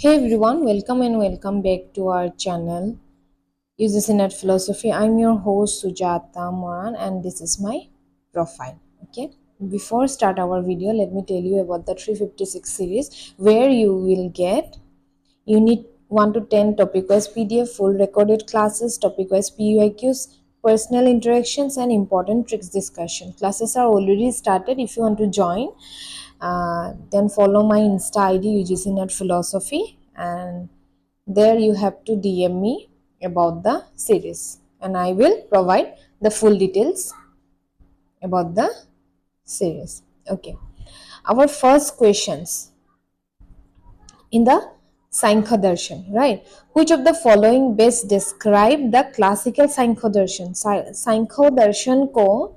Hey everyone, welcome back to our channel UGC Net Philosophy. I'm your host Sujata Moran and this is my profile. Okay, before start our video, let me tell you about the 356 series where you will get Unit 1 to 10 topic-wise PDF, full recorded classes, topic-wise PYQs, personal interactions and important tricks discussion. Classes are already started. If you want to join, then follow my Insta ID UGC Net Philosophy and there you have to DM me about the series and I will provide the full details about the series. Okay, our first questions in the Sankhya Darshan, right? Which of the following best describe the classical Sankhya Darshan? Sankhya Darshan को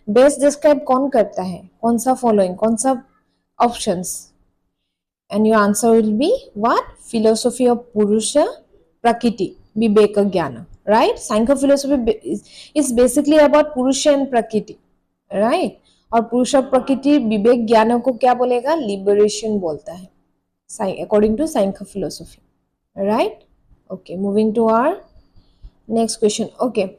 best describe कौन करता है? कौन सा following? कौन सा options? And your answer will be what? Philosophy of Purusha, Prakriti, Viveka Jnana, right? Sankhya philosophy is basically about Purusha and Prakriti, right? और पुरुष और प्रकृति विवेक ज्ञान को क्या बोलेगा? लिबरेशन बोलता है according to Sankhya philosophy, right? Okay, moving to our next question. Okay,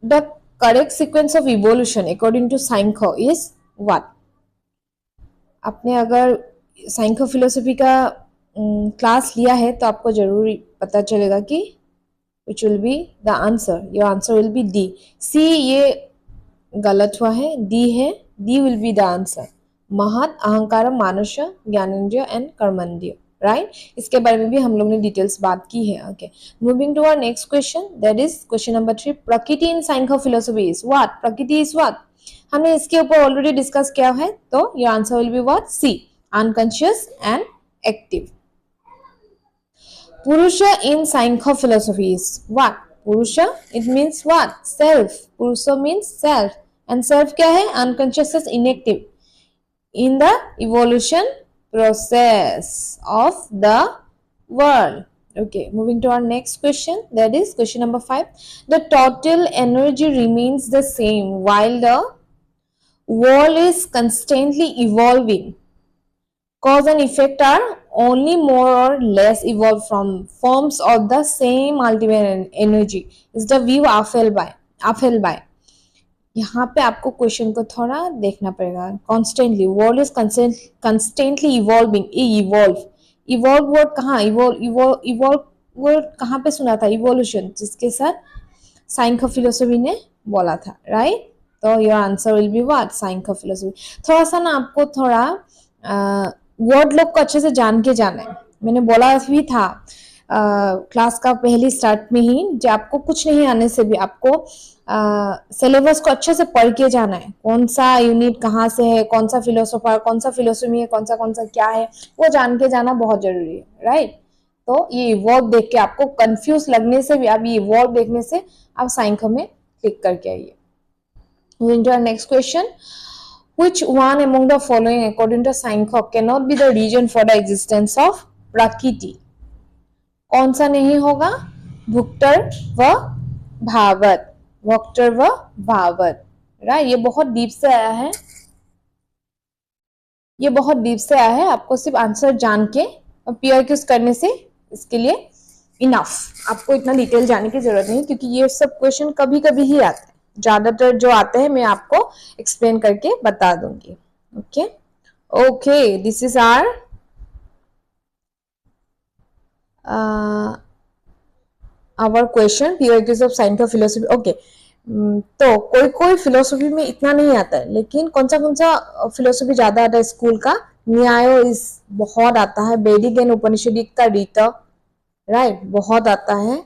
the correct sequence of evolution according to Sankhya is what? आपने अगर साइंको फिलोसफी का क्लास लिया है तो आपको जरूर पता चलेगा कि which will be the answer. Your answer will be D. C ये गलत हुआ है, D है. D will be the answer. महत, अहंकार, मानस, ज्ञानेंद्रिय एंड कर्मेंद्रिय, राइट? इसके बारे में भी हम लोग ने डिटेल्स बात की है. Okay, moving to our next question, that is question number 3. Prakriti in Sankhya philosophy is what? Prakriti is what? हमने इसके ऊपर ऑलरेडी डिस्कस किया है, तो your answer will be what? C, unconscious and active. Purusha in Sankhya philosophy is what? Purusha, it means what? Self. Purusha means self. And self क्या है? Unconscious is inactive. In the evolution process of the world. Okay, moving to our next question. That is question number 5. The total energy remains the same while the world is constantly evolving. Cause and effect are only more or less evolved from forms of the same ultimate energy is the view upheld by. यहाँ पे आपको question को थोड़ा देखना पड़ेगा. Constantly, world is constantly evolving. Evolve word कहाँ? Evolve word कहाँ पे सुना था? इवोल्यूशन, जिसके साथ साइंको फिलोसफी ने बोला था, राइट? तो your answer will be what? साइंको फिलोसफी. थोड़ा सा ना आपको थोड़ा वर्ड लोग को अच्छे से जान के जाना है. मैंने बोला भी था क्लास का पहली स्टार्ट में ही, जो आपको कुछ नहीं आने से भी आपको सिलेबस को अच्छे से पढ़ के जाना है. कौन सा यूनिट कहाँ से है, कौन सा फिलोसोफर, कौन सा फिलोसफी है, कौन सा क्या है, वो जान के जाना बहुत जरूरी है, राइट? तो ये वर्ड देख के आपको कंफ्यूज लगने से भी, आप ये वर्ड देखने से आप साइंको में क्लिक करके आइए. Moving to our next question. Which one among the following according to Sankhya cannot be the reason for the existence of Prakriti? कौन सा नहीं होगा? भुक्तर व भावत. भुक्तर व भावत, राइट? ये बहुत डीप से आया है, ये बहुत डीप से आया है. आपको सिर्फ आंसर जान के और PYQs करने से इसके लिए इनफ. आपको इतना डिटेल जाने की जरूरत नहीं, क्योंकि ये सब क्वेश्चन कभी कभी ही आते हैं. ज्यादातर जो आते हैं मैं आपको एक्सप्लेन करके बता दूंगी. Okay, this is our question PYQs of साइंको फिलोसफी. ओके, तो कोई फिलोसफी में इतना नहीं आता है, लेकिन कौन सा फिलोसफी ज्यादा आता है? स्कूल का न्याय इस बहुत आता है, वैदिक एंड उपनिषदिक का रीता, राइट, बहुत आता है.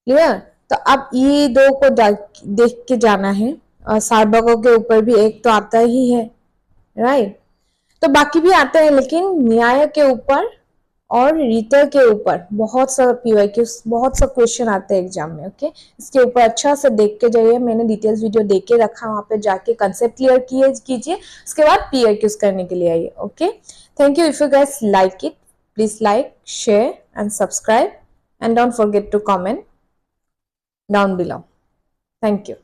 क्लियर? तो अब ये दो को देख के जाना है. सार्वभौमों के ऊपर भी एक तो आता ही है, राइट? तो बाकी भी आते हैं, लेकिन न्याय के ऊपर और रीता के ऊपर बहुत सा PYQs, बहुत सा क्वेश्चन आते हैं एग्जाम में. ओके, इसके ऊपर अच्छा से देख के जाइए. मैंने डिटेल्स वीडियो देख के रखा, वहां पे जाके कंसेप्ट क्लियर कीजिए, उसके बाद PYQs करने के लिए आइए. Okay, thank you. If you guys like it, please like, share and subscribe, and don't forget to comment down below. Thank you.